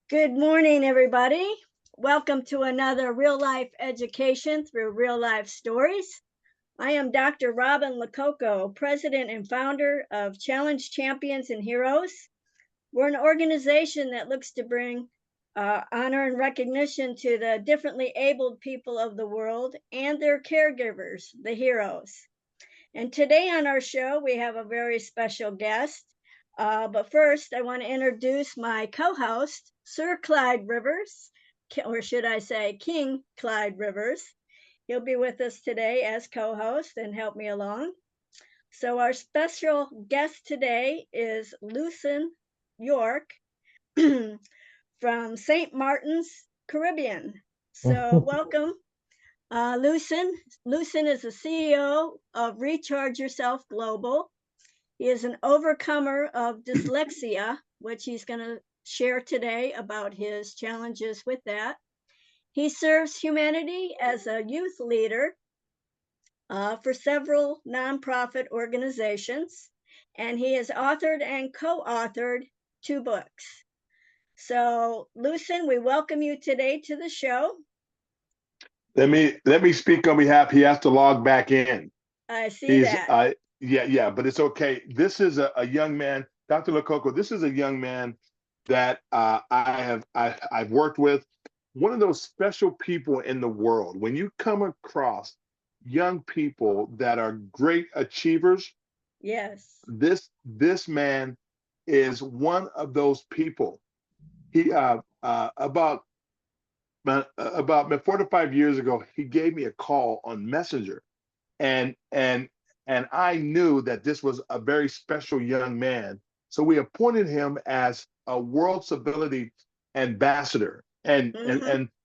Good morning, everybody. Welcome to another real life education through real life stories. I am Dr. Robin Lococo, president and founder of Challenge Champions and Heroes. We're an organization that looks to bring honor and recognition to the differently abled people of the world and their caregivers, the heroes. And today on our show, we have a very special guest. But first, I want to introduce my co-host, Sir Clyde Rivers, or should I say King Clyde Rivers. He'll be with us today as co-host and help me along. So our special guest today is Lucien York from St. Martin's, Caribbean. So welcome. Lucien is the CEO of Recharge Yourself Global. He is an overcomer of dyslexia, which he's going to share today about his challenges with that. He serves humanity as a youth leader for several nonprofit organizations, and he has authored and co-authored 2 books. So, Lucien, we welcome you today to the show. Let me speak on behalf. He has to log back in. I see that. Yeah, but it's okay. This is a young man, Dr. Lococo. This is a young man that I've worked with. One of those special people in the world. When you come across young people that are great achievers, Yes. This man is one of those people. He about 4 to 5 years ago, he gave me a call on Messenger, and I knew that this was a very special young man. So we appointed him as a World Civility Ambassador. And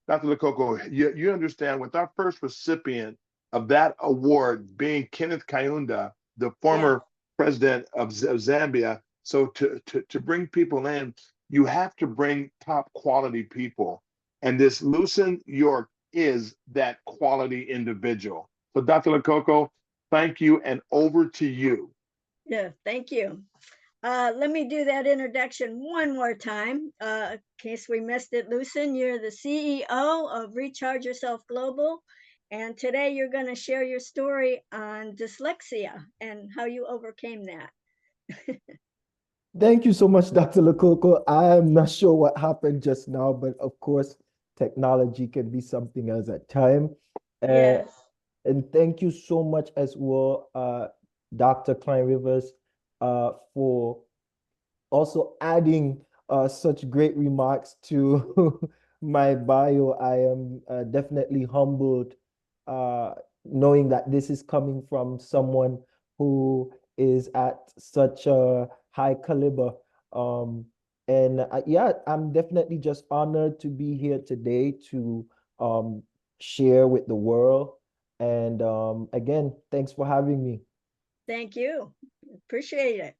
Dr. Lococo, you understand, with our first recipient of that award being Kenneth Kaunda, the former president of Zambia. So to bring people in, you have to bring top quality people. And this Lucien York is that quality individual. So Dr. Lococo, thank you, and over to you. Yeah, thank you. Let me do that introduction one more time, in case we missed it. Lucien, you're the CEO of Recharge Yourself Global, and today you're going to share your story on dyslexia and how you overcame that. Thank you so much, Dr. Lococo. I'm not sure what happened just now, but of course, technology can be something else at time. Yes. And thank you so much as well, Dr. Clyde Rivers, for also adding such great remarks to my bio. I am definitely humbled knowing that this is coming from someone who is at such a high caliber. Yeah, I'm definitely just honored to be here today to share with the world. And again, thanks for having me. Thank you. Appreciate it.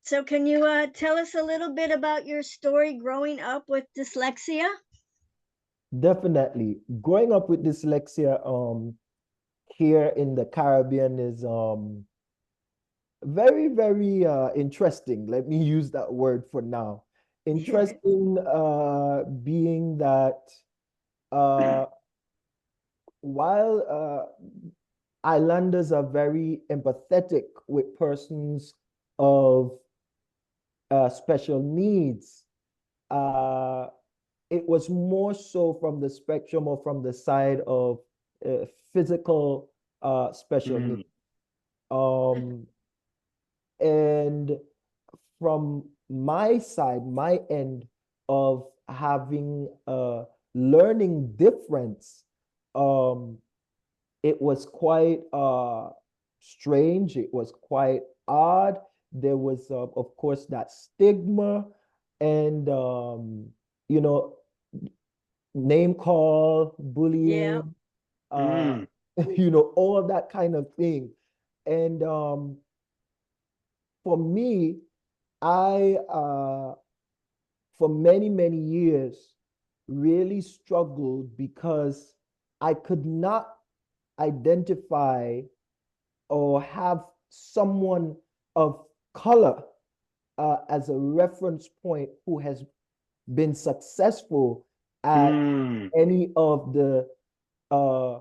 So can you tell us a little bit about your story growing up with dyslexia? Definitely. Growing up with dyslexia here in the Caribbean is very, very interesting. Let me use that word for now. Interesting being that while islanders are very empathetic with persons of special needs, it was more so from the spectrum or from the side of physical special needs. And from my side, my end of having a learning difference, it was quite strange. It was quite odd. There was, of course, that stigma and, you know, name call, bullying, you know, all that kind of thing. And for me, I, for many, many years, really struggled because I could not identify or have someone of color as a reference point who has been successful at Mm. any of the uh,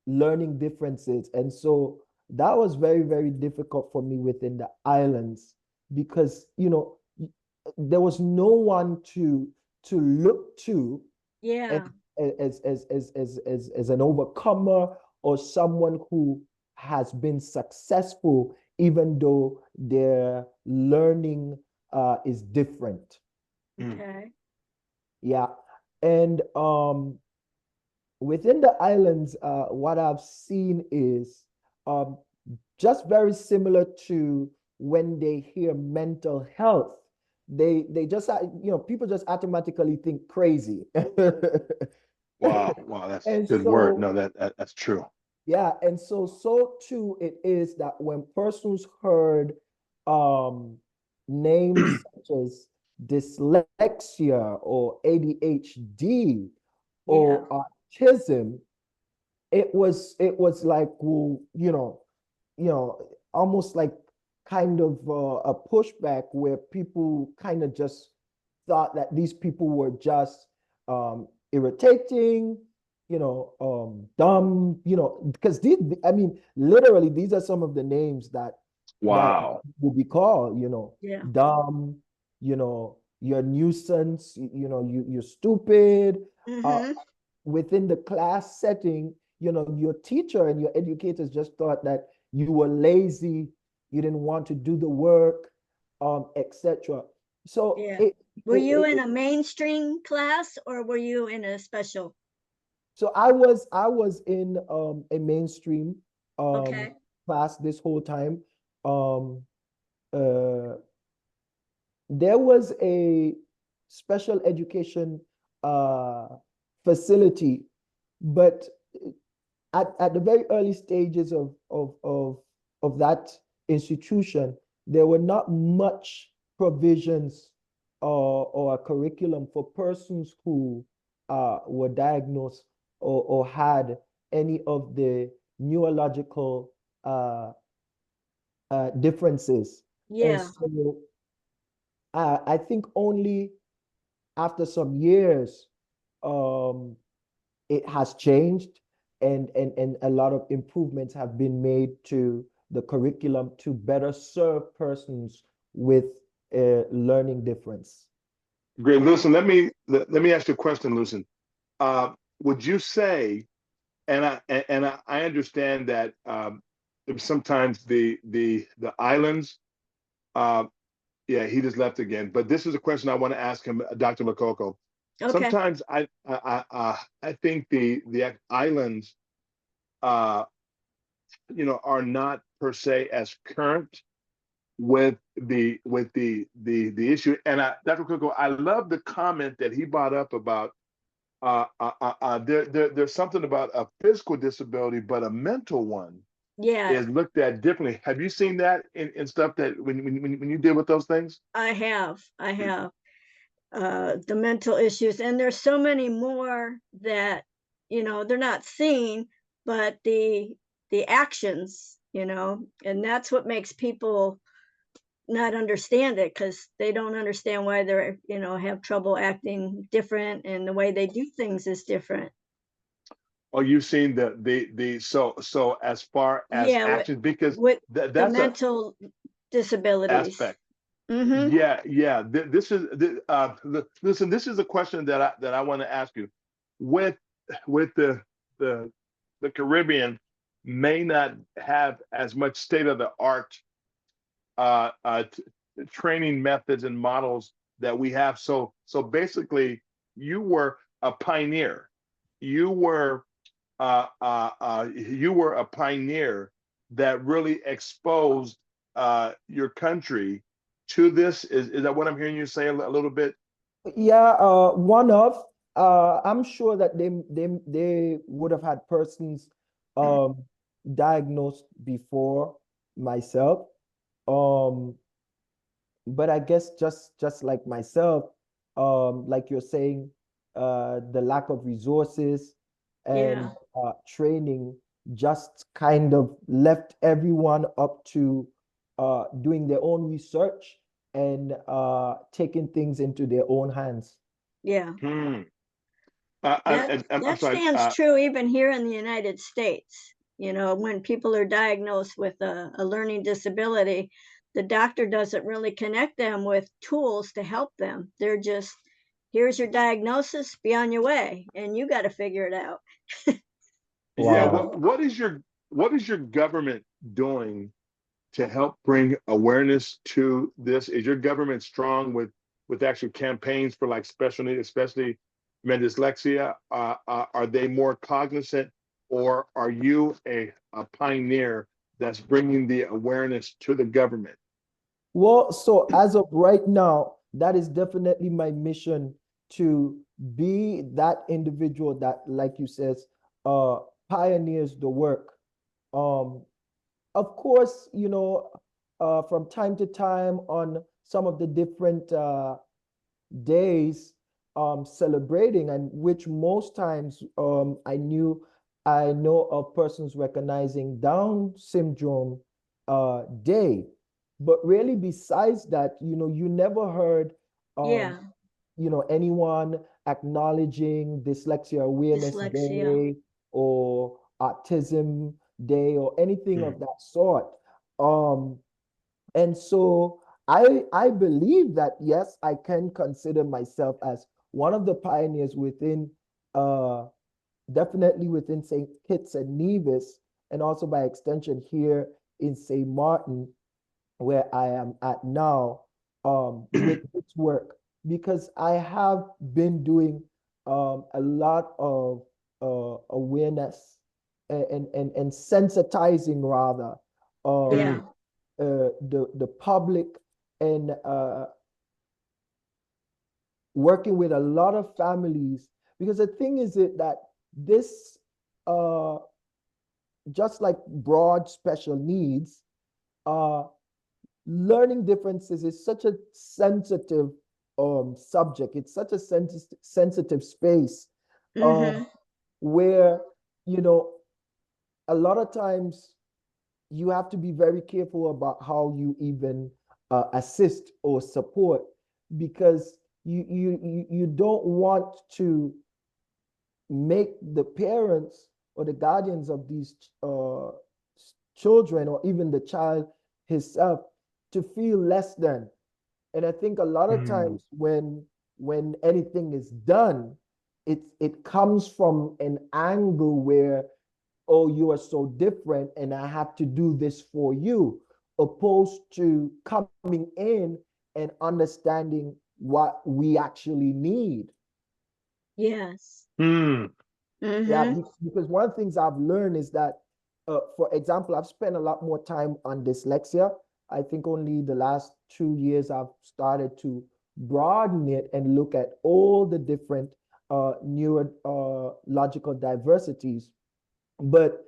learning differences. And so that was very, very difficult for me within the islands because, there was no one to look to as, Yeah. as an overcomer or someone who has been successful, even though their learning is different. Mm. Okay. Yeah. And within the islands, what I've seen is um, just very similar to when they hear mental health. They just people just automatically think crazy. Wow, wow, that's And good word. so No, that's true. yeah, and so too it is that when persons heard um names such as dyslexia or ADHD Yeah. or autism, it was like, well, almost like kind of a pushback where people kind of just thought that these people were just irritating, dumb, because I mean, literally, these are some of the names that Wow. will be called, Yeah. dumb, you're a nuisance, you're stupid. Uh, Mm-hmm. Within the class setting, your teacher and your educators just thought that you were lazy, you didn't want to do the work, etc. So Yeah. it, Were it, you it, in it a mainstream class or were you in a special? so I was in a mainstream um Okay. class this whole time. Um uh there was a special education uh facility, but at the very early stages of that institution, there were not much provisions or a curriculum for persons who were diagnosed or had any of the neurological differences. And Yeah. so I think only after some years, um, it has changed, and a lot of improvements have been made to the curriculum to better serve persons with a learning difference. Great. Listen, let me ask you a question, Lucian. Would you say, and I understand that sometimes the islands, uh, yeah, he just left again. But this is a question I want to ask him, Dr. Makoko. Okay. Sometimes I think the islands, uh, are not per se as current with the issue. And Dr. Coco, I love the comment that he brought up about there's something about a physical disability, but a mental one Yeah, is looked at differently. Have you seen that in stuff that when you deal with those things? I have. I have the mental issues, and there's so many more that they're not seen, but the actions, and that's what makes people not understand it because they don't understand why they're have trouble acting different, and the way they do things is different. Or you've seen the as far as Yeah, actions, because with the that's a mental disabilities. aspect. Mm-hmm. Yeah, yeah. This is listen. This is a question that I want to ask you. With with the the Caribbean may not have as much state of the art uh, uh, t- training methods and models that we have. So basically, you were a pioneer. You were you were a pioneer that really exposed your country to this. Is that what I'm hearing you say a little bit? Yeah, one of I'm sure that they would have had persons um diagnosed before myself. Um, but I guess just like myself, like you're saying, the lack of resources and Yeah. training just kind of left everyone up to doing their own research and taking things into their own hands. Yeah. Hmm. I'm That sorry. stands true even here in the United States. You know, when people are diagnosed with a learning disability, the doctor doesn't really connect them with tools to help them. They're just, here's your diagnosis, be on your way, and you got to figure it out. Yeah. Wow. What is your government doing to help bring awareness to this? Is your government strong with actual campaigns for like special needs, especially dyslexia? Are they more cognizant, or are you a pioneer that's bringing the awareness to the government? Well, so as of right now, that is definitely my mission, to be that individual that, like you says, uh, pioneers the work. Um, of course, from time to time on some of the different days celebrating, and which most times I know of persons recognizing Down syndrome day. But really, besides that, you never heard Yeah, anyone acknowledging Dyslexia Awareness dyslexia. Day or Autism Day or anything Hmm. of that sort. Um, and so I believe that, yes, I can consider myself as one of the pioneers within uh definitely within St. Kitts and Nevis, and also by extension here in St. Martin, where I am at now, with this work, because I have been doing a lot of awareness and sensitizing, rather, Hmm. Yeah, the public, and working with a lot of families, because the thing is that this, uh, just like broad special needs, uh, learning differences is such a sensitive subject. It's such a sensitive space, um, mm-hmm. where, you know, a lot of times you have to be very careful about how you even assist or support, because you don't want to make the parents or the guardians of these children, or even the child himself, to feel less than. And I think a lot of Hmm. times when anything is done, it comes from an angle where, oh, you are so different and I have to do this for you, opposed to coming in and understanding what we actually need. Yes. Hmm. Yeah, Mm-hmm. because one of the things I've learned is that, for example, I've spent a lot more time on dyslexia. I think only the last 2 years I've started to broaden it and look at all the different neurological diversities. But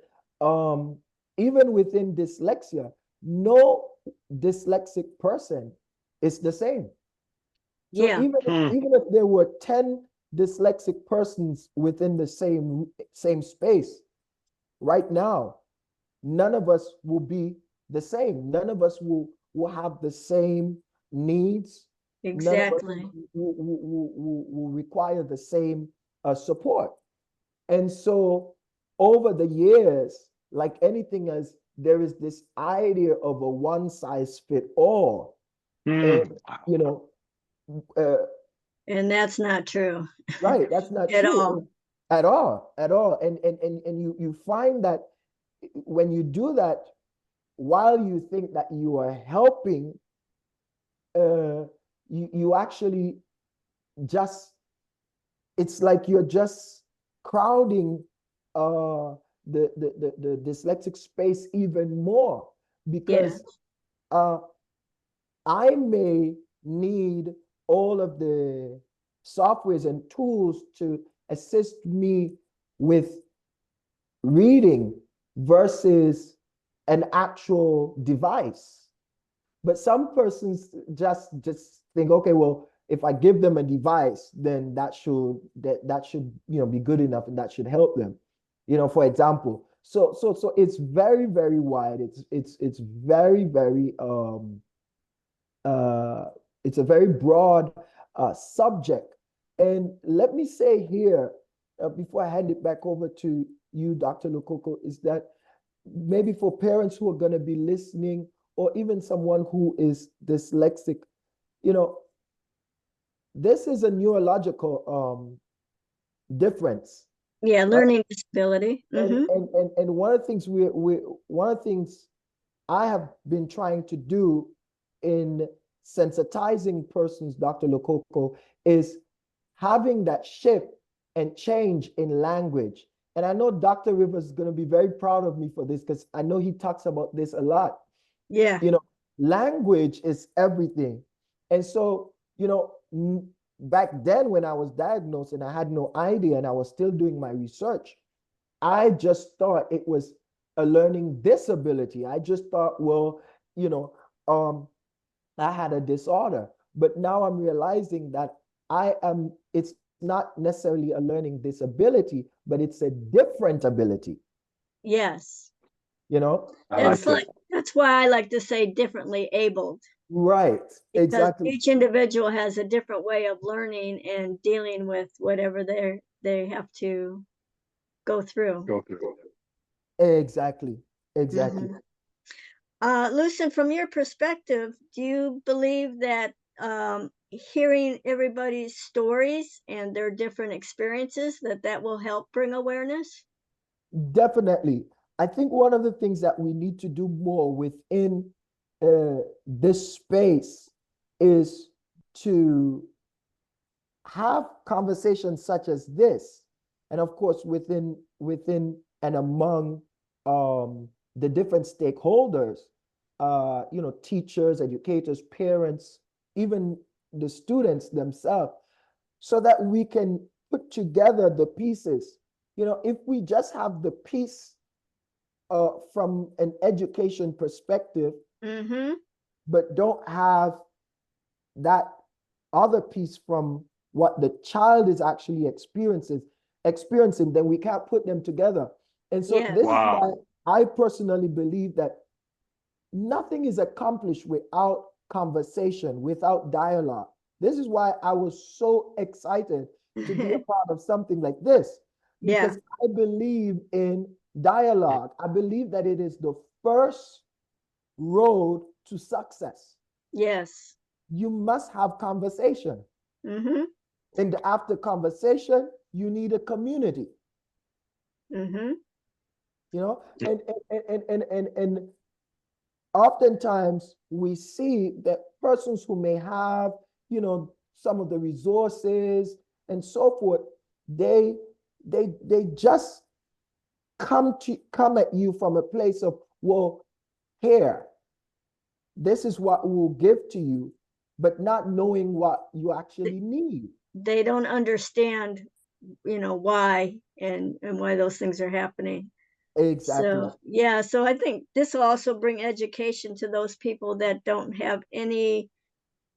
even within dyslexia, no dyslexic person is the same. So Yeah. Hmm. even if there were 10 dyslexic persons within the same space right now, none of us will be the same. None of us will have the same needs. None of us Exactly. will require the same support. And so over the years, like anything else, there is this idea of a one size fit all. And, Hmm. you know, uh, And that's not true right, that's not at true. all. At all, at all. And you find that when you do that, while you think that you are helping, you actually just, it's like you're just crowding uh, the dyslexic space even more, Yeah. because uh, I may need all of the softwares and tools to assist me with reading versus an actual device. But some persons just think, okay, well, if I give them a device, then that should be good enough, and that should help them. For example. So it's very, very wide. It's very, very uh it's a very broad subject. And let me say here, before I hand it back over to you, Dr. Lokoko, is that maybe for parents who are going to be listening, or even someone who is dyslexic, you know, this is a neurological difference. Yeah, learning disability. And one of the things one of the things I have been trying to do in sensitizing persons, Dr. Lokoko, is having that shift and change in language. And I know Dr. Rivers is going to be very proud of me for this, because I know he talks about this a lot. Yeah. You know, language is everything. And so, you know, back then when I was diagnosed and I had no idea and I was still doing my research, I just thought it was a learning disability. I just thought, well, you know, I had a disorder. But now I'm realizing that it's not necessarily a learning disability, but it's a different ability. Yes. You know? That's why I like to say differently abled. Right. Because exactly. each individual has a different way of learning and dealing with whatever they have to go through. Exactly. Exactly. Lucien, from your perspective, do you believe that hearing everybody's stories and their different experiences, that will help bring awareness? Definitely. I think one of the things that we need to do more within this space is to have conversations such as this, and of course within and among the different stakeholders, you know, teachers, educators, parents, even the students themselves, so that we can put together the pieces. You know, if we just have the piece from an education perspective, but don't have that other piece from what the child is actually experiencing, then we can't put them together. And so this is why I personally believe that nothing is accomplished without conversation, without dialogue. This is why I was so excited to be a part of something like this, because I believe in dialogue. I believe that it is the first road to success. Yes. You must have conversation. And after conversation, you need a community. You know, and oftentimes we see that persons who may have, you know, some of the resources and so forth, they just come at you from a place of, well, here, this is what we'll give to you, but not knowing what you actually need. They don't understand, you know, why and why those things are happening. Exactly. So I think this will also bring education to those people that don't have any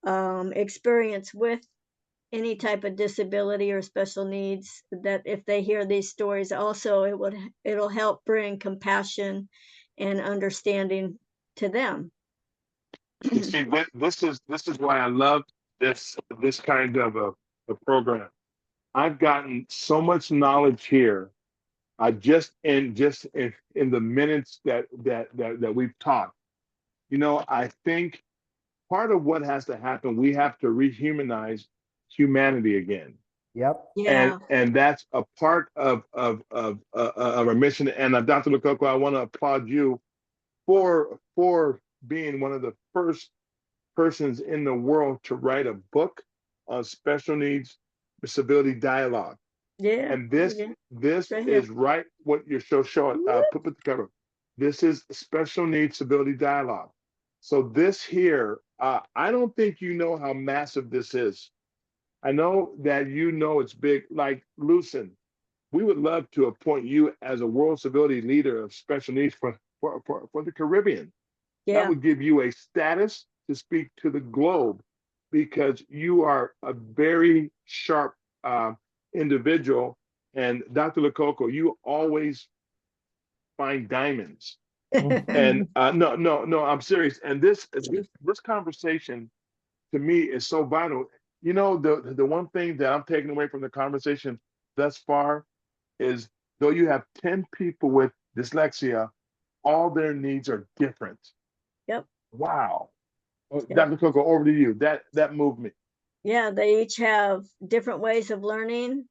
experience with any type of disability or special needs, that if they hear these stories also, it'll help bring compassion and understanding to them. See, this is why I love this kind of a program. I've gotten so much knowledge here. I just in the minutes that we've talked. You know, I think part of what has to happen, we have to rehumanize humanity again. Yep. And that's a part of our mission. And Dr. Lokoko, I want to applaud you for being one of the first persons in the world to write a book on special needs civility dialogue. And this is right what your show put the cover. This is special needs civility dialogue. So this here, I don't think you know how massive this is. I know that you know it's big. Like Lucien, we would love to appoint you as a world civility leader of special needs for the Caribbean. That would give you a status to speak to the globe, because you are a very sharp individual. And Dr. Lokoko, you always find diamonds. And no, I'm serious. And this conversation to me is so vital. You know, the one thing that I'm taking away from the conversation thus far is, though you have 10 people with dyslexia, all their needs are different. Yep. Wow. Yep. Dr. Coco, over to you. That moved me. Yeah, they each have different ways of learning,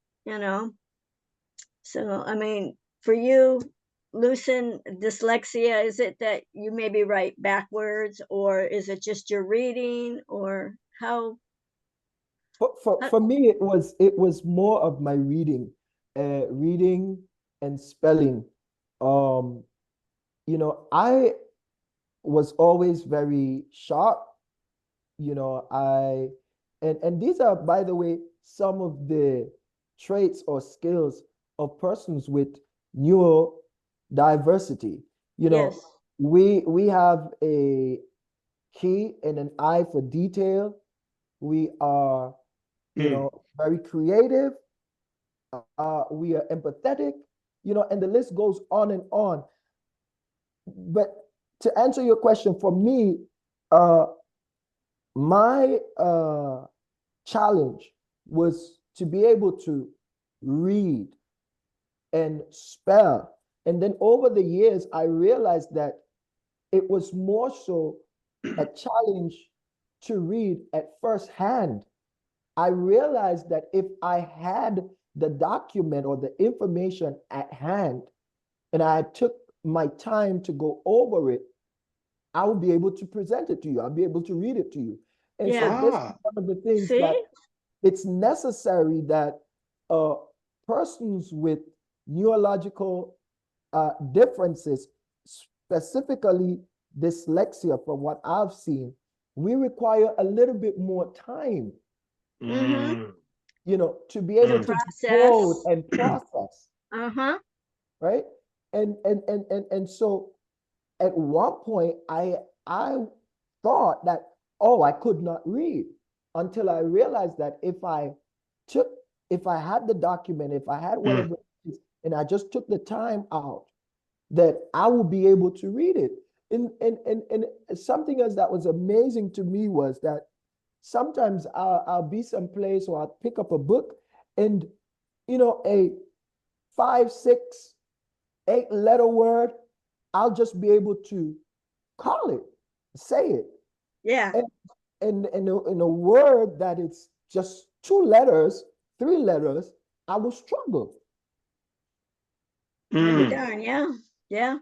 So, I mean, for you, Lucien, dyslexia, is it that you maybe write backwards, or is it just your reading, or how? For me, it was more of my reading, reading and spelling. Um, I was always very sharp. And these are, by the way, some of the traits or skills of persons with neurodiversity. Yes. We have a key and an eye for detail. We are, very creative. We are empathetic, and the list goes on and on. But to answer your question, for me, my challenge was to be able to read and spell. And then over the years, I realized that it was more so a challenge to read at first hand. I realized that if I had the document or the information at hand and I took my time to go over it, I will be able to present it to you. I'll be able to read it to you. And so this is one of the things that See? it's necessary that persons with neurological differences, specifically dyslexia, from what I've seen, we require a little bit more time, Mm-hmm. to be able To to process. decode and process, Uh-huh. right? And so at one point, I thought that, oh, I could not read, until I realized that if I had the document, if I had whatever it is, and I just took the time out, that I will be able to read it. And something else that was amazing to me was that sometimes I'll be someplace, or I'll pick up a book, and a 5, 6, 8 letter word, I'll just be able to call it, say it. Yeah. And in a word that it's just 2 letters, 3 letters, I will struggle. I'll be darned. Yeah. Yeah.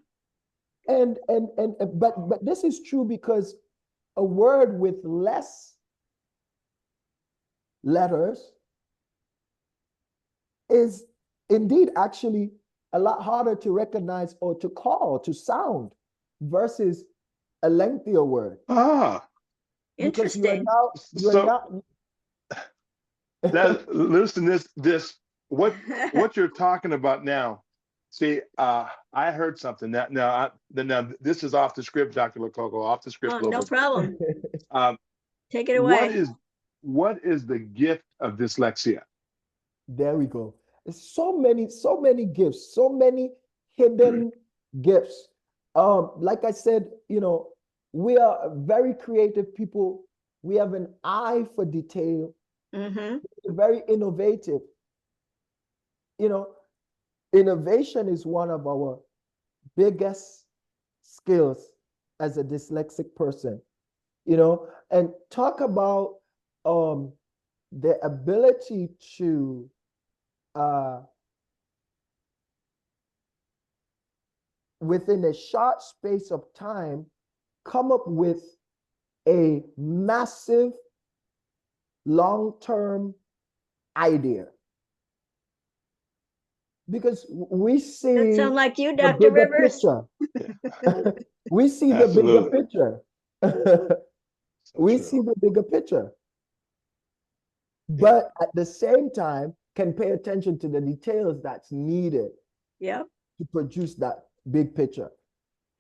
But this is true because a word with less letters is indeed actually a lot harder to recognize or to call, to sound, versus a lengthier word. Because you are Interesting. not that listen, this what you're talking about now. See, I heard something that now this is off the script, Dr. Lococo, off the script Oh, a little no bit. problem. Take it What away. is the gift of dyslexia? There we go. So many gifts, so many hidden gifts. Like I said, we are very creative people. We have an eye for detail. Mm-hmm. We're very innovative. Innovation is one of our biggest skills as a dyslexic person. And talk about the ability to within a short space of time, come up with a massive long-term idea. Because we That see sound like you, the Dr. bigger Rivers? picture. We see the bigger Absolutely. picture. So We true. see the bigger picture. Yeah. But at the same time, can pay attention to the details that's needed Yep. to produce that big picture.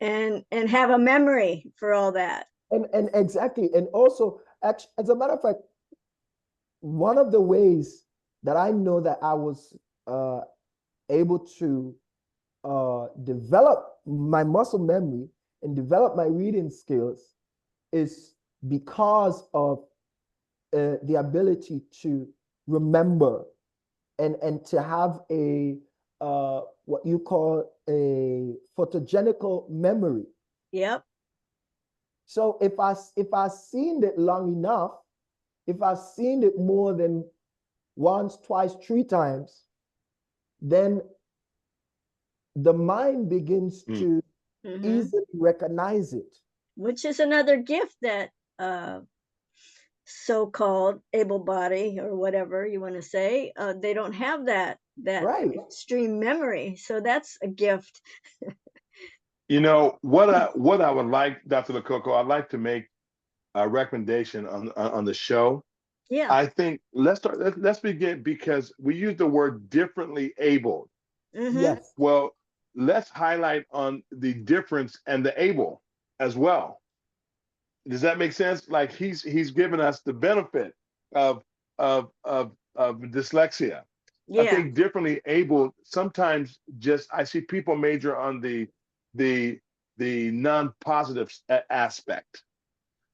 And have a memory for all that. And exactly. And also, actually, as a matter of fact, one of the ways that I know that I was able to develop my muscle memory and develop my reading skills is because of the ability to remember and to have a what you call a photogenical memory. Yep. So if I seen it long enough, if I've seen it more than once, twice, three times, then the mind begins to easily recognize it. Which is another gift that so-called able-bodied or whatever you want to say, they don't have that Right. extreme memory. So that's a gift. You know what I would like, Dr. Lococo, I'd like to make a recommendation on the show. Yeah. I think let's begin, because we use the word differently abled. Yes. Well, let's highlight on the difference and the able as well. Does that make sense? Like he's given us the benefit of dyslexia. I Yeah. think differently able, sometimes just I see people major on the non-positive aspect.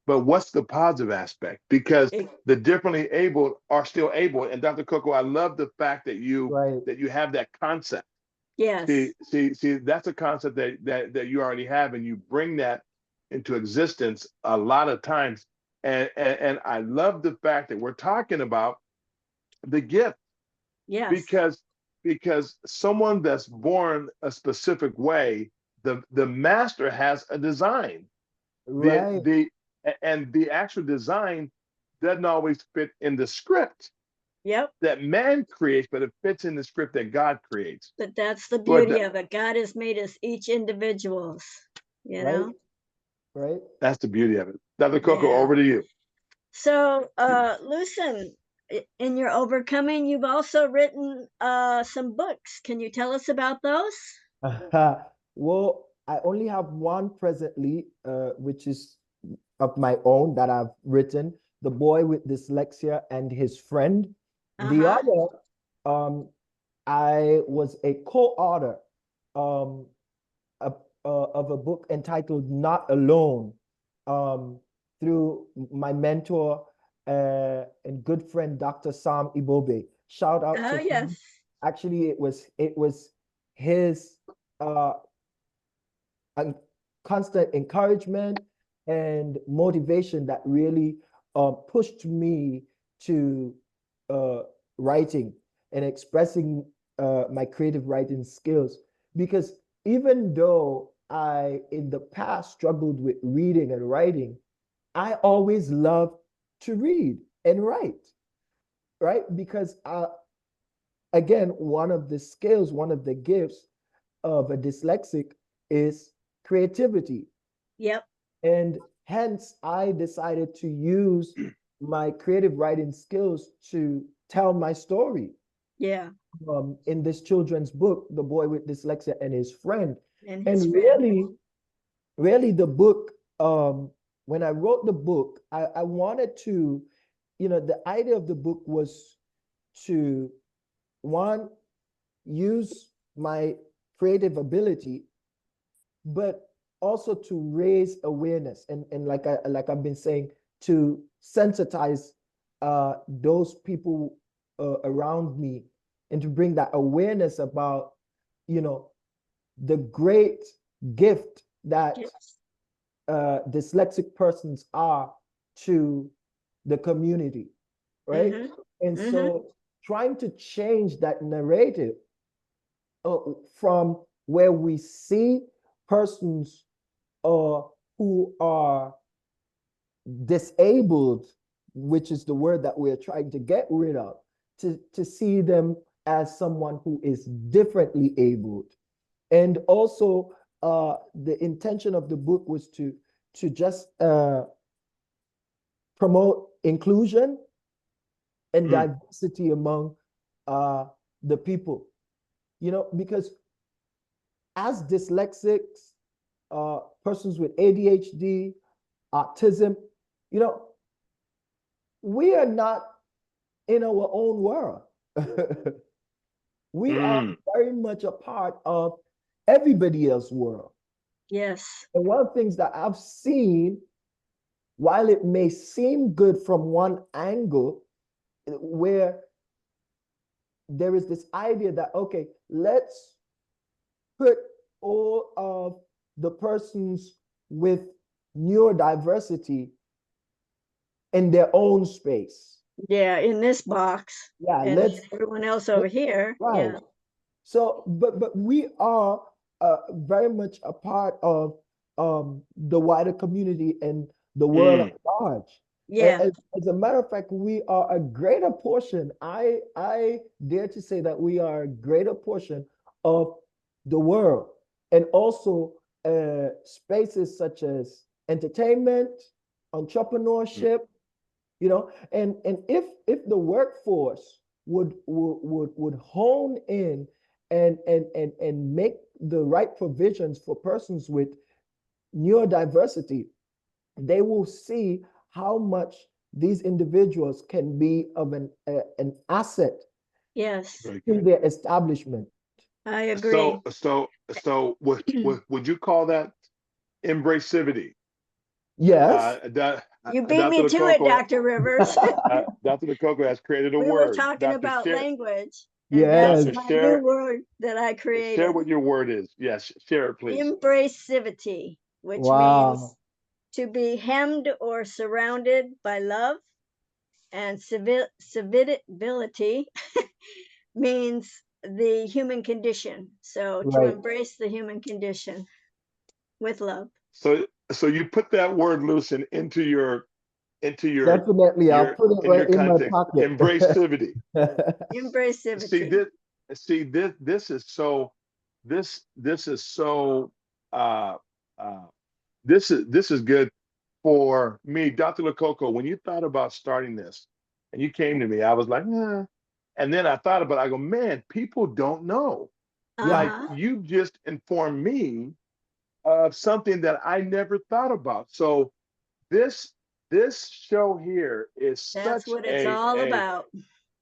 But what's the positive aspect? Because the differently able are still able. And Dr. Coco, I love the fact that you have that concept. Yes. See, that's a concept that you already have, and you bring that into existence a lot of times. And I love the fact that we're talking about the gift. Yes. Because someone that's born a specific way, the master has a design. Right. And the actual design doesn't always fit in the script that man creates, but it fits in the script that God creates. But that's the beauty of it. God has made us each individuals, you know? Right. That's the beauty of it. Dr. Coco, over to you. So, Lucien, in your overcoming, you've also written some books. Can you tell us about those? Well, I only have one presently, which is of my own that I've written, The Boy with Dyslexia and His Friend. The other, I was a co-author of a book entitled Not Alone, through my mentor and good friend, Dr. Sam Ibobe. Shout out to him. Actually, it was his constant encouragement and motivation that really pushed me to writing and expressing my creative writing skills. Because even though I, in the past, struggled with reading and writing, I always loved to read and write, right? Because again, one of the skills, one of the gifts of a dyslexic is creativity. Yep. And hence, I decided to use my creative writing skills to tell my story. Yeah. In this children's book, The Boy with Dyslexia and His Friend. And really the book, when I wrote the book, I wanted to, the idea of the book was to, one, use my creative ability, but also to raise awareness and like I've been saying, to sensitize those people around me, and to bring that awareness about the great gift that dyslexic persons are to the community, right? And so trying to change that narrative from where we see persons who are disabled, which is the word that we're trying to get rid of, to see them as someone who is differently abled. And also, the intention of the book was to just promote inclusion and diversity among the people, because as dyslexics, persons with ADHD, autism, we are not in our own world. We are very much a part of everybody else's world. Yes. And one of the things that I've seen while it may seem good from one angle, where there is this idea that, okay, let's put all of the persons with neurodiversity in their own space. Yeah, in this box. Yeah, And let's everyone else over here. right. Yeah. So, but we are very much a part of the wider community and the world Mm. at large. Yeah. As a matter of fact, we are a greater portion. I dare to say that we are a greater portion of the world, and also spaces such as entertainment, entrepreneurship, you know, and if the workforce would hone in and make the right provisions for persons with neurodiversity, they will see how much these individuals can be of an asset Yes, Very in good. their establishment. I agree. So would you call that embracivity? Yes. You beat Dr. me to it, Lococo, Dr. Rivers. Dr. Lococo has created a We were word. talking about language, and that's Yes. Doctor, my new word that I share created. what your word is. Yes, share it, please. Embracivity, which means Wow. to be hemmed or surrounded by love, and civility means the human condition. So to Right. embrace the human condition with love. So you put that word, Lucien, into your Definitely. I'll put it in right your in my context. pocket. Embracivity. See Embracivity. this. This is so. This is so. Uh, uh, this is good for me, Dr. Lococo. When you thought about starting this, and you came to me, I was like, nah. And then I thought about it. I go, man, people don't know. Yeah. Like Uh-huh. you just informed me of something that I never thought about. So this this show here is That's such what it's all a about.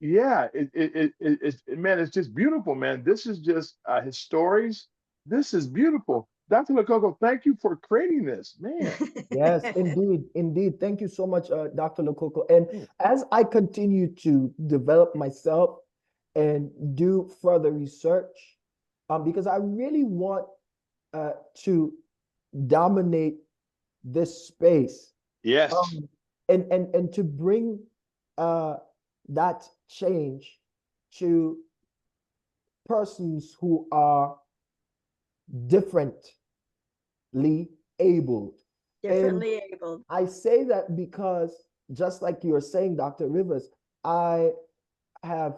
yeah, man, it's just beautiful, man. This is just his stories. This is beautiful. Dr. Lococo, thank you for creating this, man. Yes, indeed, indeed. Thank you so much, Dr. Lococo. And as I continue to develop myself and do further research, because I really want to dominate this space, Yes. um, and to bring uh, that change to persons who are differently abled. And Differently abled. I say that because, just like you're saying, Dr. Rivers, I have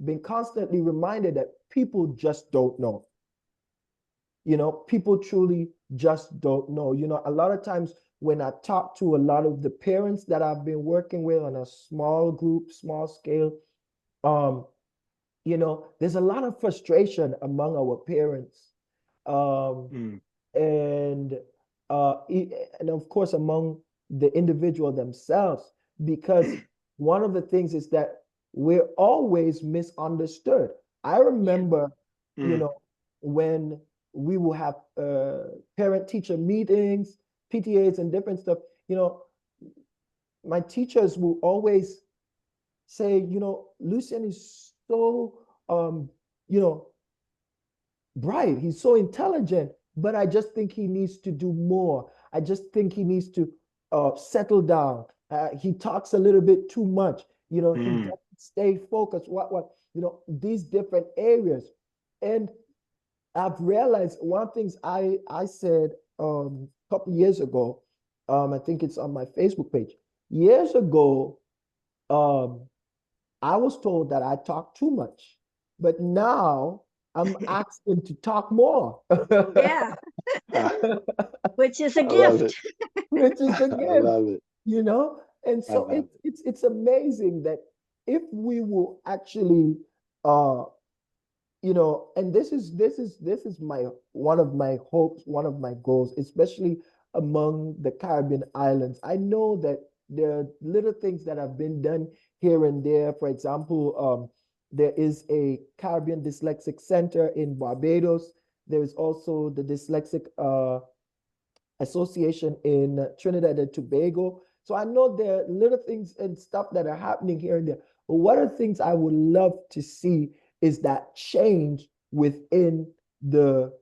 been constantly reminded that people just don't know. You know, people truly just don't know. You know, a lot of times when I talk to a lot of the parents that I've been working with on a small group, small scale, um, you know, there's a lot of frustration among our parents. Um, Mm. and and of course among the individual themselves, because one of the things is that we're always misunderstood. I Yeah. remember, you Mm. know, when we will have parent teacher meetings, PTAs and different stuff, you know, my teachers will always say, you know, Lucien is so you know, bright. He's so intelligent, but I just think he needs to do more. I just think he needs to settle down. He talks a little bit too much. You know, he Mm. doesn't stay focused. You know, these different areas. And I've realized one of the things I said a couple years ago. I think it's on my Facebook page. Years ago, um, I was told that I talk too much, but now I'm asking to talk more, Yeah. Ah, Which is a I love it. gift. which is a I gift, love it. you know? And I so love it. it's amazing that if we will actually uh you know, and this is my one of my hopes, one of my goals, especially among the Caribbean islands. I know that there are little things that have been done here and there. For example, there is a Caribbean Dyslexic Center in Barbados. There is also the Dyslexic Association in Trinidad and Tobago. So I know there are little things and stuff that are happening here and there. But one of the things I would love to see is that change within the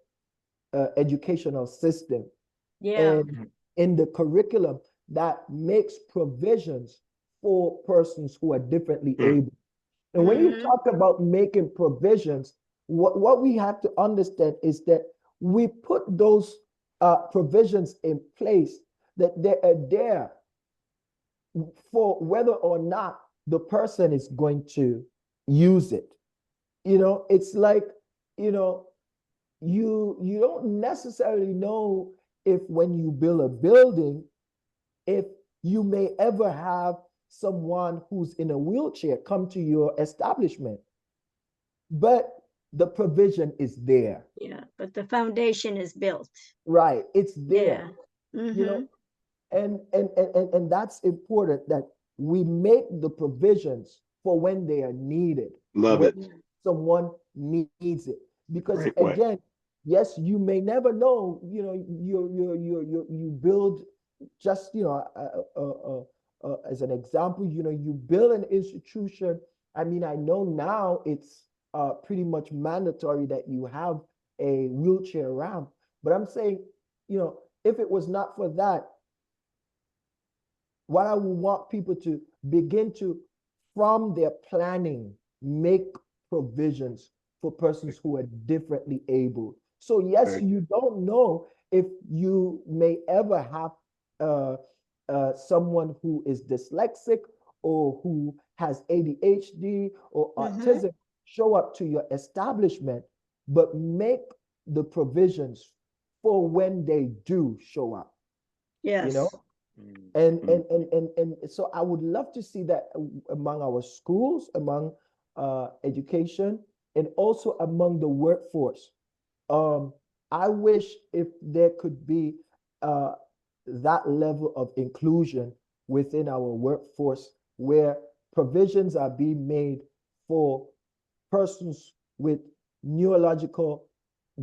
educational system Yeah. and in the curriculum that makes provisions for persons who are differently able. And when you talk about making provisions, what we have to understand is that we put those provisions in place, that they are there for whether or not the person is going to use it. It's like, you know, you don't necessarily know if when you build a building, if you may ever have someone who's in a wheelchair come to your establishment, but the provision is there. Yeah, but the foundation is built. Right, it's there. Yeah. You know, and that's important, that we make the provisions for when they are needed. Love when it. someone needs it. Because Great way. again, yes, you may never know, you build just, as an example, you build an institution. I mean, I know now it's pretty much mandatory that you have a wheelchair ramp, but I'm saying, if it was not for that, what I would want people to begin to, from their planning, make provisions for persons who are differently able. So yes, Right. you don't know if you may ever have someone who is dyslexic or who has ADHD or autism show up to your establishment, but make the provisions for when they do show up. Yes. And so I would love to see that among our schools, among education, and also among the workforce. I wish if there could be that level of inclusion within our workforce, where provisions are being made for persons with neurological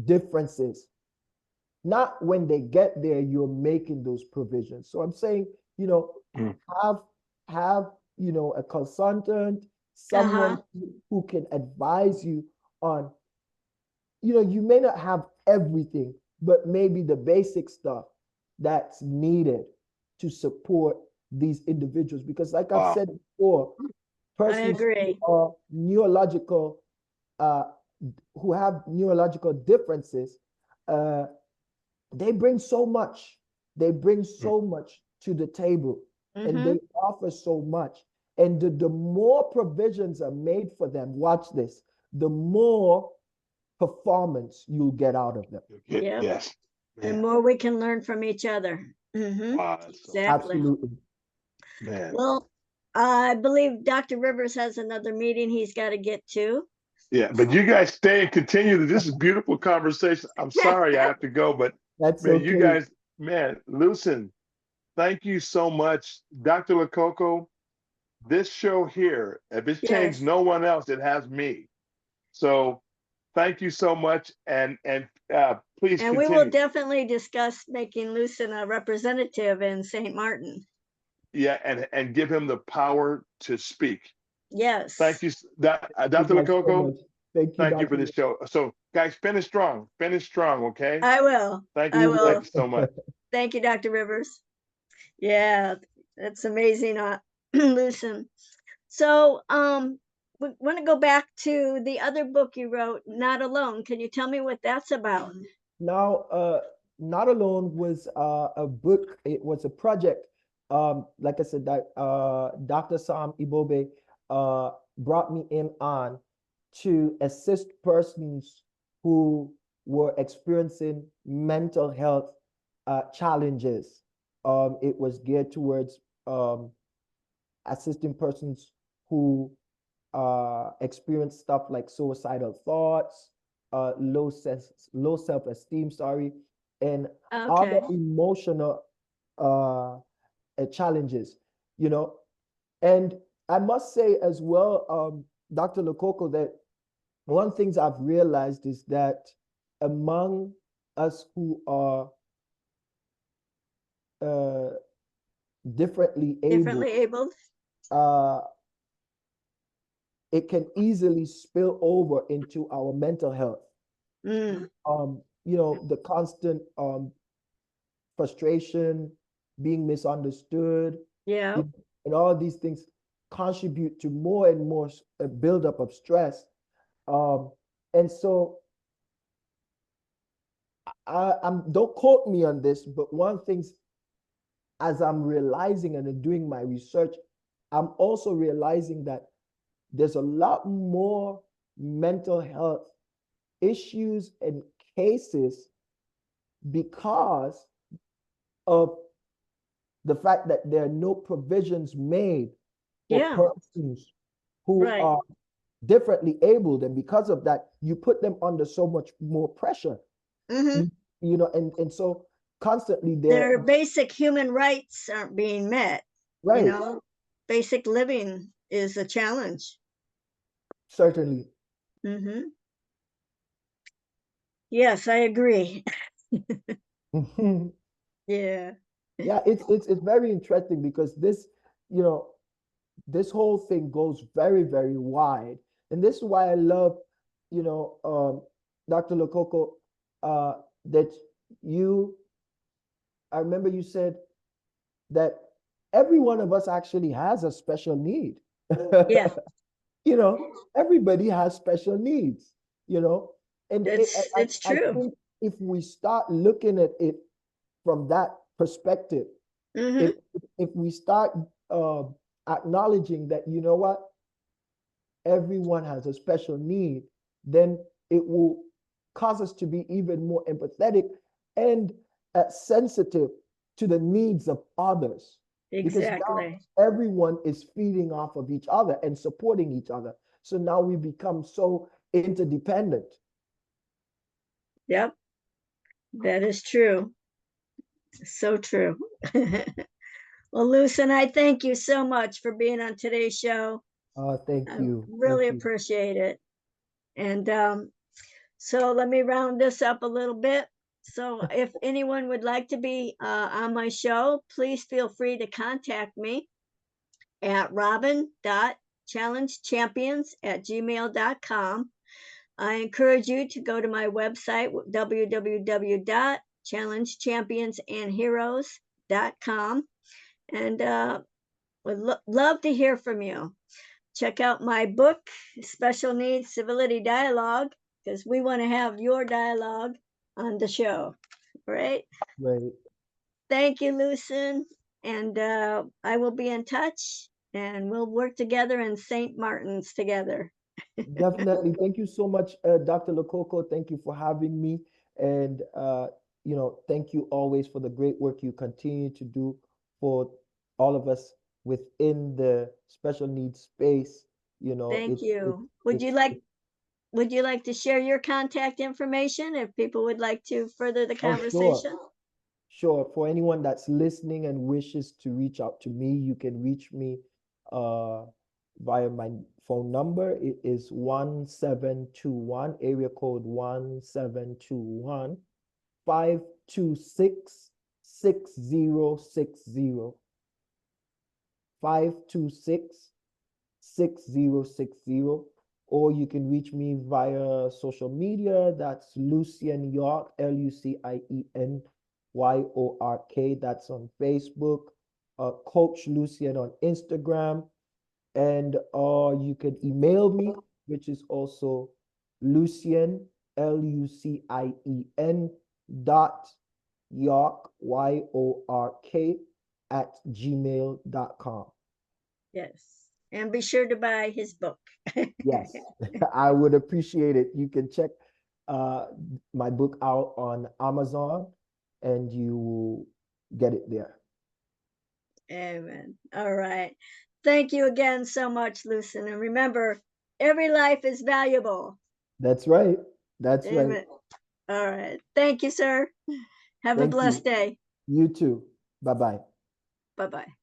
differences. Not when they get there, you're making those provisions. So I'm saying, have a consultant, someone who can advise you on, you may not have everything, but maybe the basic stuff that's needed to support these individuals. Because like I've said before, persons agree. who are neurological, who have neurological differences, they bring so much. They bring so much to the table, and they offer so much. And the more provisions are made for them, watch this, the more performance you'll get out of them. Yep. Yes. And more we can learn from each other. Wow, Exactly. Absolutely. man. Well, I believe Dr. Rivers has another meeting he's got to get to. Yeah, but you guys stay and continue. This is beautiful conversation. I'm sorry I have to go, but That's man, okay. you guys, man, Lucien, thank you so much. Dr. Lococo, this show here, if it's changed no one else, it has me. So thank you so much. And please And continue. we will definitely discuss making Lucien a representative in St. Martin. Yeah, and give him the power to speak. Yes. Thank you, Dr. Lococo. Thank you for this show. So, guys, finish strong. Finish strong, okay? I will. Thank you. I will. Thank you so much. Thank you, Dr. Rivers. Yeah, that's amazing, Lucien. So, we want to go back to the other book you wrote, Not Alone. Can you tell me what that's about? Now, Not Alone was a book. It was a project. Like I said, that Dr. Sam Ibobe brought me in on to assist persons who were experiencing mental health challenges. It was geared towards assisting persons who experience stuff like suicidal thoughts, low self-esteem, and other emotional challenges, And I must say as well, Dr. Lococo, that one things I've realized is that among us who are uh, differently able, Differently abled. uh, it can easily spill over into our mental health. Mm, The constant frustration, being misunderstood, yeah. and all these things contribute to more and more buildup of stress. And so don't quote me on this, but one thing, as I'm realizing and doing my research, I'm also realizing that there's a lot more mental health issues and cases because of the fact that there are no provisions made for Yeah. persons who Right. are differently abled. And because of that, you put them under so much more pressure. Hmm. And so constantly Their they're basic human rights aren't being met. You right, know, basic living is a challenge. certainly. Hmm. Yes, I agree. Yeah. Yeah, it's very interesting because you know, this whole thing goes very, very wide. And this is why I love, you know, Dr. Lococo, that you, I remember you said that every one of us actually has a special need. Yeah. Everybody has special needs, you know, and It's I true. think if we start looking at it from that perspective, if Hmm. if we start uh, acknowledging that, you know what, everyone has a special need, then it will cause us to be even more empathetic and sensitive to the needs of others. Because now Exactly. everyone is feeding off of each other and supporting each other. So now we become so interdependent. Yep. That is true. So true. Well, Lucien, I thank you so much for being on today's show. Thank I you. really Thank you. appreciate it. And so let me round this up a little bit. So if anyone would like to be on my show, please feel free to contact me at robin.challengechampions@gmail.com. I encourage you to go to my website, www.challengechampionsandheroes.com, and would love to hear from you. Check out my book, Special Needs Civility Dialogue, because we want to have your dialogue on the show, right? Right. Thank you, Lucien, and I will be in touch, and we'll work together in St. Martin's together. Definitely. Thank you so much, Dr. Lococo. Thank you for having me. And, thank you always for the great work you continue to do for all of us within the special needs space. You know, Thank it's, it's, you. Would you it's, like it's would you like to share your contact information if people would like to further the oh, sure. conversation? Sure. For anyone that's listening and wishes to reach out to me, you can reach me uh, via my phone number. It is 1721, area code 1721 526 6060. 526 6060. Or you can reach me via social media. That's Lucien York, LucienYork. That's on Facebook. Coach Lucien on Instagram. And you can email me, which is also Lucien, Lucien dot York, York, at gmail.com. Yes. And be sure to buy his book. Yes, I would appreciate it. You can check uh, my book out on Amazon and you will get it there. Amen. All right. Thank you again so much, Lucien. And remember, every life is valuable. That's right. That's right. Amen. All right. Thank you, sir. Have a Thank blessed you. day. You too. Bye bye. Bye bye.